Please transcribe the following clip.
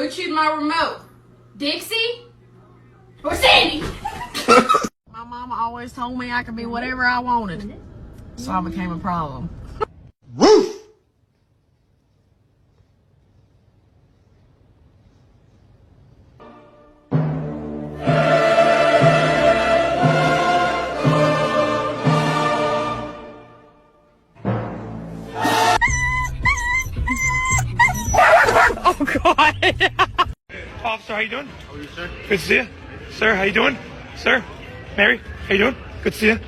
choose my remote? Dixie or Sandy? My mama always told me I could be whatever I wanted, so I became a problem. Woof! Oh, God. Officer, how you doing? How are you, sir? Good to see you. Sir, how you doing? Sir, Mary, how you doing? Good to see you.